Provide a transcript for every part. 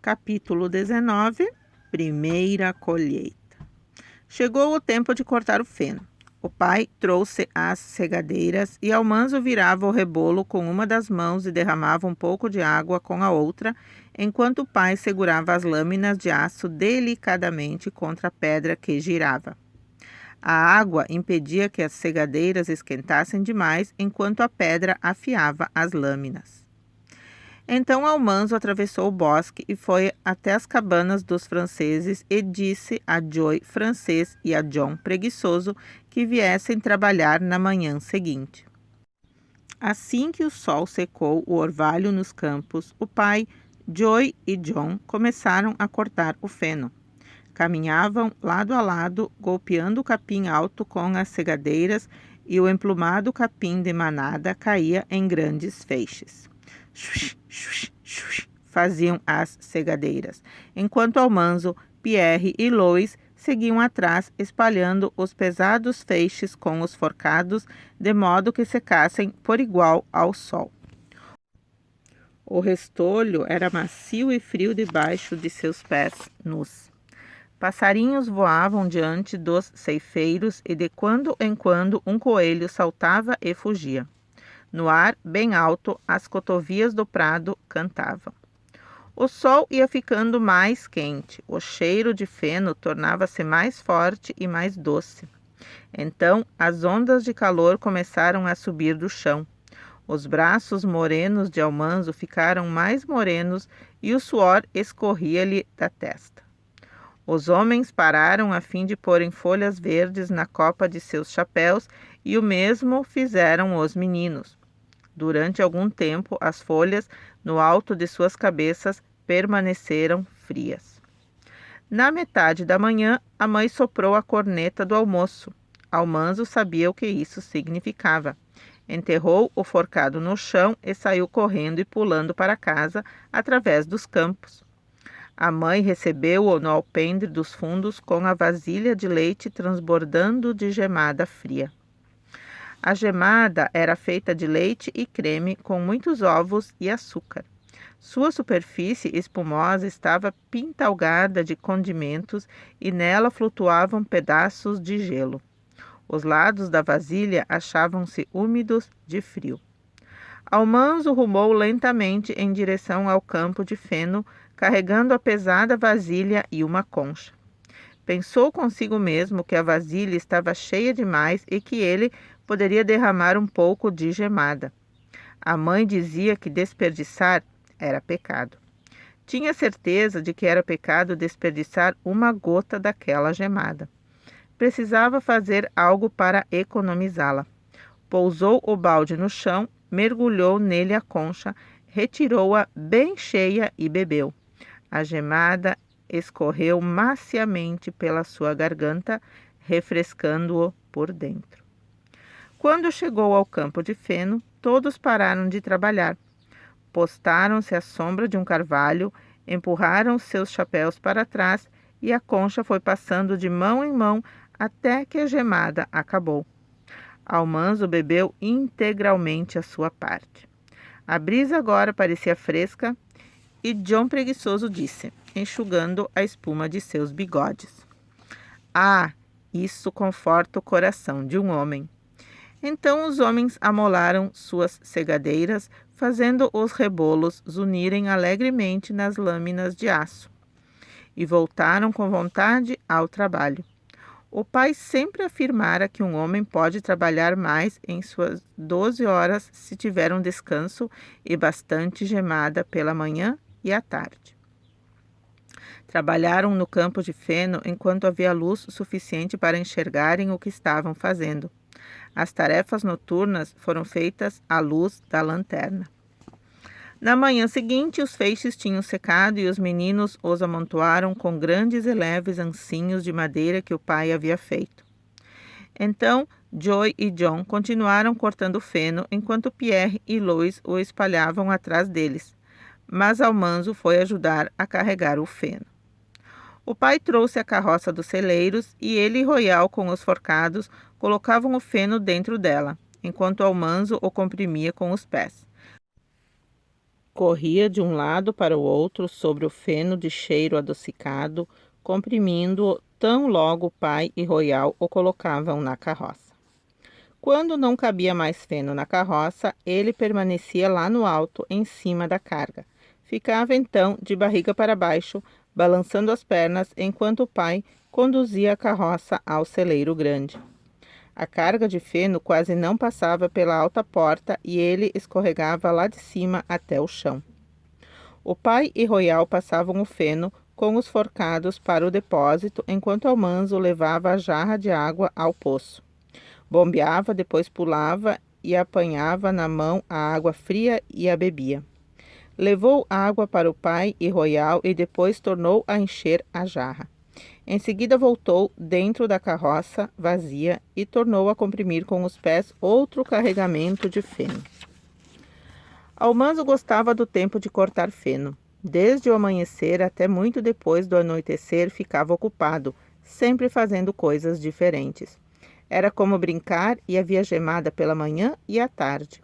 Capítulo 19. Primeira colheita. Chegou o tempo de cortar o feno. O pai trouxe as segadeiras e Almanzo virava o rebolo com uma das mãos e derramava um pouco de água com a outra, enquanto o pai segurava as lâminas de aço delicadamente contra a pedra que girava. A água impedia que as segadeiras esquentassem demais, enquanto a pedra afiava as lâminas. Então Almanzo atravessou o bosque e foi até as cabanas dos franceses e disse a Joy francês e a John preguiçoso que viessem trabalhar na manhã seguinte. Assim que o sol secou o orvalho nos campos, o pai, Joy e John começaram a cortar o feno. Caminhavam lado a lado, golpeando o capim alto com as segadeiras, e o emplumado capim de manada caía em grandes feixes. Xuxa, xuxa, xuxa, faziam as segadeiras, enquanto Almanzo, Pierre e Lois seguiam atrás, espalhando os pesados feixes com os forcados, de modo que secassem por igual ao sol. O restolho era macio e frio debaixo de seus pés nus. Passarinhos voavam diante dos ceifeiros e de quando em quando um coelho saltava e fugia. No ar, bem alto, as cotovias do prado cantavam. O sol ia ficando mais quente, o cheiro de feno tornava-se mais forte e mais doce. Então, as ondas de calor começaram a subir do chão. Os braços morenos de Almanzo ficaram mais morenos e o suor escorria-lhe da testa. Os homens pararam a fim de porem folhas verdes na copa de seus chapéus e o mesmo fizeram os meninos. Durante algum tempo, as folhas no alto de suas cabeças permaneceram frias. Na metade da manhã, a mãe soprou a corneta do almoço. Almanzo sabia o que isso significava. Enterrou o forcado no chão e saiu correndo e pulando para casa através dos campos. A mãe recebeu-o no alpendre dos fundos com a vasilha de leite transbordando de gemada fria. A gemada era feita de leite e creme com muitos ovos e açúcar. Sua superfície espumosa estava pintalgada de condimentos e nela flutuavam pedaços de gelo. Os lados da vasilha achavam-se úmidos de frio. Almanzo rumou lentamente em direção ao campo de feno, carregando a pesada vasilha e uma concha. Pensou consigo mesmo que a vasilha estava cheia demais e que ele poderia derramar um pouco de gemada. A mãe dizia que desperdiçar era pecado. Tinha certeza de que era pecado desperdiçar uma gota daquela gemada. Precisava fazer algo para economizá-la. Pousou o balde no chão, mergulhou nele a concha, retirou-a bem cheia e bebeu. A gemada escorreu maciamente pela sua garganta, refrescando-o por dentro. Quando chegou ao campo de feno, todos pararam de trabalhar. Postaram-se à sombra de um carvalho, empurraram seus chapéus para trás e a concha foi passando de mão em mão até que a gemada acabou. Almanzo bebeu integralmente a sua parte. A brisa agora parecia fresca e John preguiçoso disse, enxugando a espuma de seus bigodes: "Ah, isso conforta o coração de um homem." Então os homens amolaram suas segadeiras, fazendo os rebolos zunirem alegremente nas lâminas de aço, e voltaram com vontade ao trabalho. O pai sempre afirmara que um homem pode trabalhar mais em suas 12 horas se tiver um descanso e bastante gemada pela manhã e à tarde. Trabalharam no campo de feno enquanto havia luz suficiente para enxergarem o que estavam fazendo. As tarefas noturnas foram feitas à luz da lanterna. Na manhã seguinte, os feixes tinham secado e os meninos os amontoaram com grandes e leves ancinhos de madeira que o pai havia feito. Então, Joy e John continuaram cortando feno, enquanto Pierre e Lois o espalhavam atrás deles. Mas Almanzo foi ajudar a carregar o feno. O pai trouxe a carroça dos celeiros e ele e Royal, com os forcados, colocavam o feno dentro dela, enquanto Almanzo o comprimia com os pés. Corria de um lado para o outro sobre o feno de cheiro adocicado, comprimindo-o tão logo o pai e Royal o colocavam na carroça. Quando não cabia mais feno na carroça, ele permanecia lá no alto, em cima da carga. Ficava então de barriga para baixo, balançando as pernas, enquanto o pai conduzia a carroça ao celeiro grande. A carga de feno quase não passava pela alta porta e ele escorregava lá de cima até o chão. O pai e Royal passavam o feno com os forcados para o depósito, enquanto Almanzo levava a jarra de água ao poço. Bombeava, depois pulava e apanhava na mão a água fria e a bebia. Levou água para o pai e Royal e depois tornou a encher a jarra. Em seguida voltou dentro da carroça vazia e tornou a comprimir com os pés outro carregamento de feno. Almanzo gostava do tempo de cortar feno. Desde o amanhecer até muito depois do anoitecer ficava ocupado, sempre fazendo coisas diferentes. Era como brincar e havia gemada pela manhã e à tarde.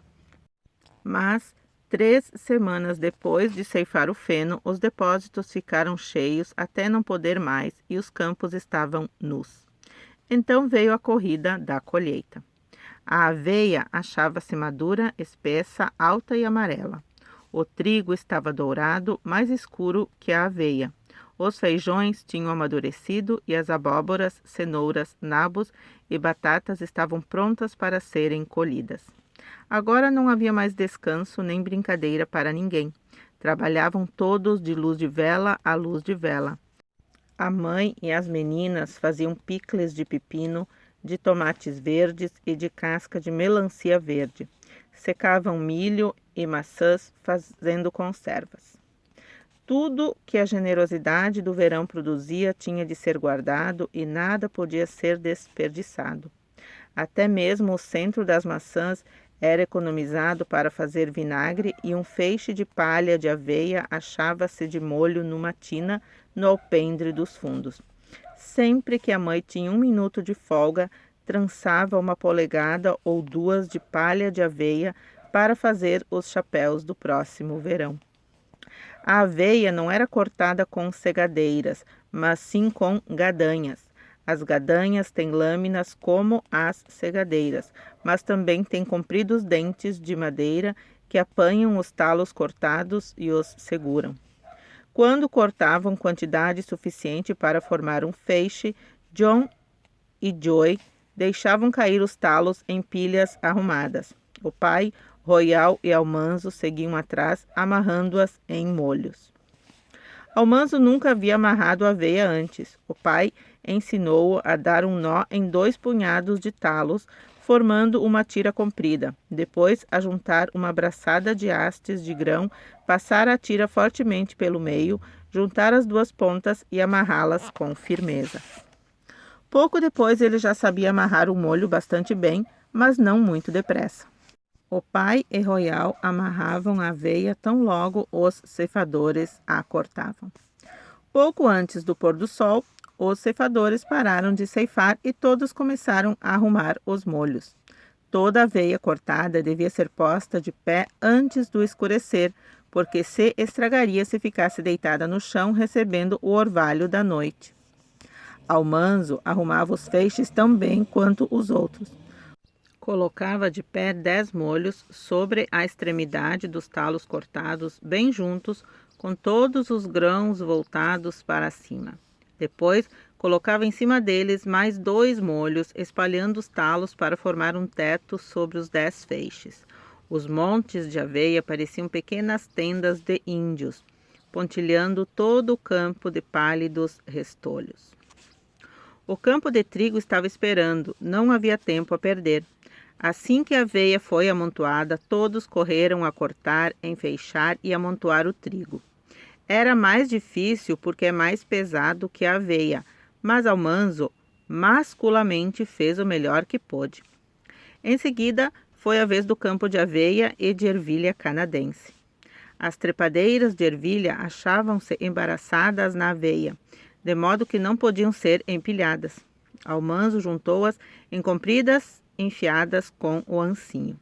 Mas 3 semanas depois de ceifar o feno, os depósitos ficaram cheios até não poder mais e os campos estavam nus. Então veio a corrida da colheita. A aveia achava-se madura, espessa, alta e amarela. O trigo estava dourado, mais escuro que a aveia. Os feijões tinham amadurecido e as abóboras, cenouras, nabos e batatas estavam prontas para serem colhidas. Agora não havia mais descanso nem brincadeira para ninguém. Trabalhavam todos de luz de vela a luz de vela. A mãe e as meninas faziam picles de pepino, de tomates verdes e de casca de melancia verde. Secavam milho e maçãs fazendo conservas. Tudo que a generosidade do verão produzia tinha de ser guardado e nada podia ser desperdiçado. Até mesmo o centro das maçãs era economizado para fazer vinagre e um feixe de palha de aveia achava-se de molho numa tina no alpendre dos fundos. Sempre que a mãe tinha 1 minuto de folga, trançava 1 polegada ou 2 de palha de aveia para fazer os chapéus do próximo verão. A aveia não era cortada com segadeiras, mas sim com gadanhas. As gadanhas têm lâminas como as segadeiras, mas também têm compridos dentes de madeira que apanham os talos cortados e os seguram. Quando cortavam quantidade suficiente para formar um feixe, John e Joy deixavam cair os talos em pilhas arrumadas. O pai, Royal e Almanzo seguiam atrás, amarrando-as em molhos. Almanzo nunca havia amarrado aveia antes. O pai ensinou-o a dar um nó em 2 punhados de talos, formando uma tira comprida. Depois, a juntar uma braçada de hastes de grão, passar a tira fortemente pelo meio, juntar as 2 pontas e amarrá-las com firmeza. Pouco depois, ele já sabia amarrar o molho bastante bem, mas não muito depressa. O pai e Royal amarravam a aveia tão logo os ceifadores a cortavam. Pouco antes do pôr do sol, os ceifadores pararam de ceifar e todos começaram a arrumar os molhos. Toda a aveia cortada devia ser posta de pé antes do escurecer, porque se estragaria se ficasse deitada no chão recebendo o orvalho da noite. Almanzo arrumava os feixes tão bem quanto os outros. Colocava de pé 10 molhos sobre a extremidade dos talos cortados, bem juntos, com todos os grãos voltados para cima. Depois, colocava em cima deles mais 2 molhos, espalhando os talos para formar um teto sobre os 10 feixes. Os montes de aveia pareciam pequenas tendas de índios, pontilhando todo o campo de pálidos restolhos. O campo de trigo estava esperando, não havia tempo a perder. Assim que a aveia foi amontoada, todos correram a cortar, enfeixar e amontoar o trigo. Era mais difícil porque é mais pesado que a aveia, mas Almanzo masculamente fez o melhor que pôde. Em seguida, foi a vez do campo de aveia e de ervilha canadense. As trepadeiras de ervilha achavam-se embaraçadas na aveia, de modo que não podiam ser empilhadas. Almanzo juntou-as em compridas enfiadas com o ancinho.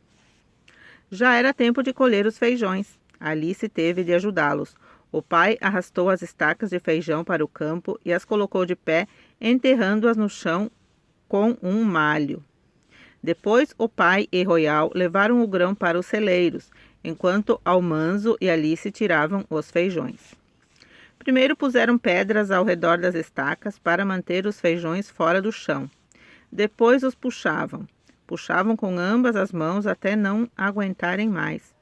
Já era tempo de colher os feijões. Alice teve de ajudá-los. O pai arrastou as estacas de feijão para o campo e as colocou de pé, enterrando-as no chão com um malho. Depois o pai e Royal levaram o grão para os celeiros, enquanto Almanzo e Alice tiravam os feijões. Primeiro puseram pedras ao redor das estacas para manter os feijões fora do chão. Depois os puxavam. Puxavam com ambas as mãos até não aguentarem mais.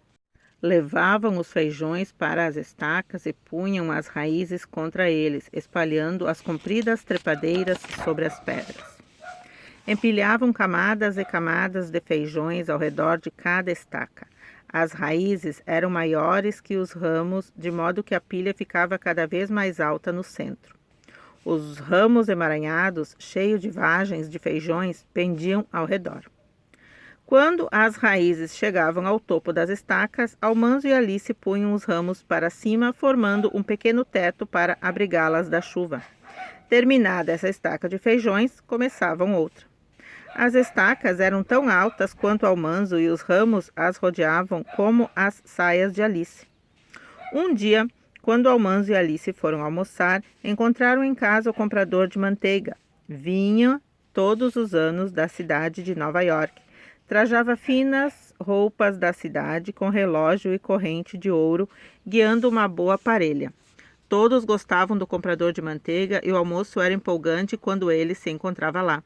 Levavam os feijões para as estacas e punham as raízes contra eles, espalhando as compridas trepadeiras sobre as pedras. Empilhavam camadas e camadas de feijões ao redor de cada estaca. As raízes eram maiores que os ramos, de modo que a pilha ficava cada vez mais alta no centro. Os ramos emaranhados, cheios de vagens de feijões, pendiam ao redor. Quando as raízes chegavam ao topo das estacas, Almanzo e Alice punham os ramos para cima, formando um pequeno teto para abrigá-las da chuva. Terminada essa estaca de feijões, começavam outra. As estacas eram tão altas quanto Almanzo e os ramos as rodeavam como as saias de Alice. Um dia, quando Almanzo e Alice foram almoçar, encontraram em casa o comprador de manteiga. Vinha todos os anos da cidade de Nova York. Trajava finas roupas da cidade com relógio e corrente de ouro, guiando uma boa parelha. Todos gostavam do comprador de manteiga e o almoço era empolgante quando ele se encontrava lá.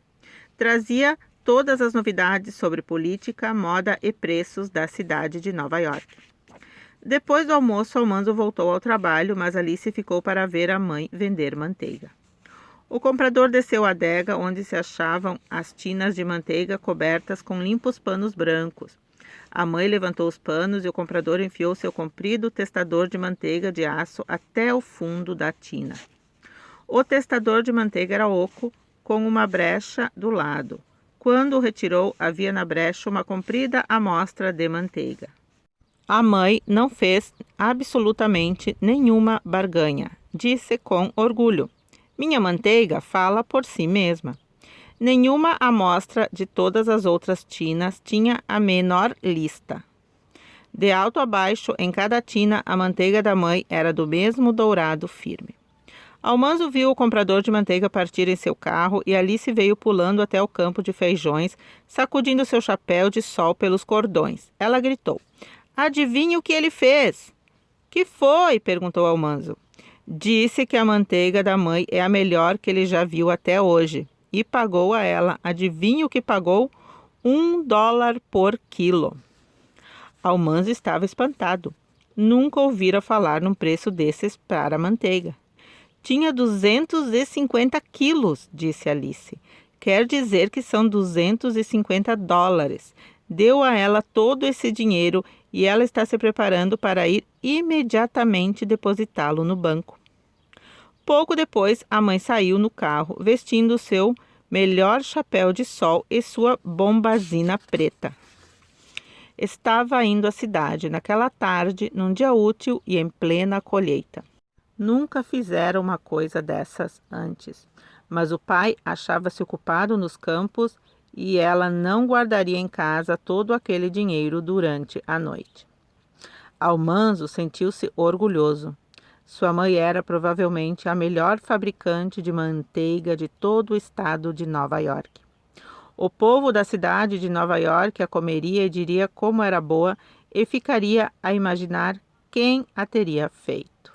Trazia todas as novidades sobre política, moda e preços da cidade de Nova York. Depois do almoço, Almanzo voltou ao trabalho, mas Alice ficou para ver a mãe vender manteiga. O comprador desceu a adega onde se achavam as tinas de manteiga cobertas com limpos panos brancos. A mãe levantou os panos e o comprador enfiou seu comprido testador de manteiga de aço até o fundo da tina. O testador de manteiga era oco, com uma brecha do lado. Quando o retirou, havia na brecha uma comprida amostra de manteiga. A mãe não fez absolutamente nenhuma barganha, disse com orgulho. Minha manteiga fala por si mesma. Nenhuma amostra de todas as outras tinas tinha a menor lista. De alto a baixo, em cada tina, a manteiga da mãe era do mesmo dourado firme. Almanzo viu o comprador de manteiga partir em seu carro e Alice veio pulando até o campo de feijões, sacudindo seu chapéu de sol pelos cordões. Ela gritou, adivinhe o que ele fez? Que foi? Perguntou Almanzo. Disse que a manteiga da mãe é a melhor que ele já viu até hoje. E pagou a ela. Adivinhe o que pagou? $1 por quilo. Almanzo estava espantado. Nunca ouvira falar num preço desses para a manteiga. Tinha 250 quilos, disse Alice. Quer dizer que são $250. Deu a ela todo esse dinheiro e ela está se preparando para ir imediatamente depositá-lo no banco. Pouco depois, a mãe saiu no carro, vestindo seu melhor chapéu de sol e sua bombazina preta. Estava indo à cidade naquela tarde, num dia útil e em plena colheita. Nunca fizeram uma coisa dessas antes, mas o pai achava-se ocupado nos campos e ela não guardaria em casa todo aquele dinheiro durante a noite. Almanzo sentiu-se orgulhoso. Sua mãe era provavelmente a melhor fabricante de manteiga de todo o estado de Nova York. O povo da cidade de Nova York a comeria e diria como era boa e ficaria a imaginar quem a teria feito.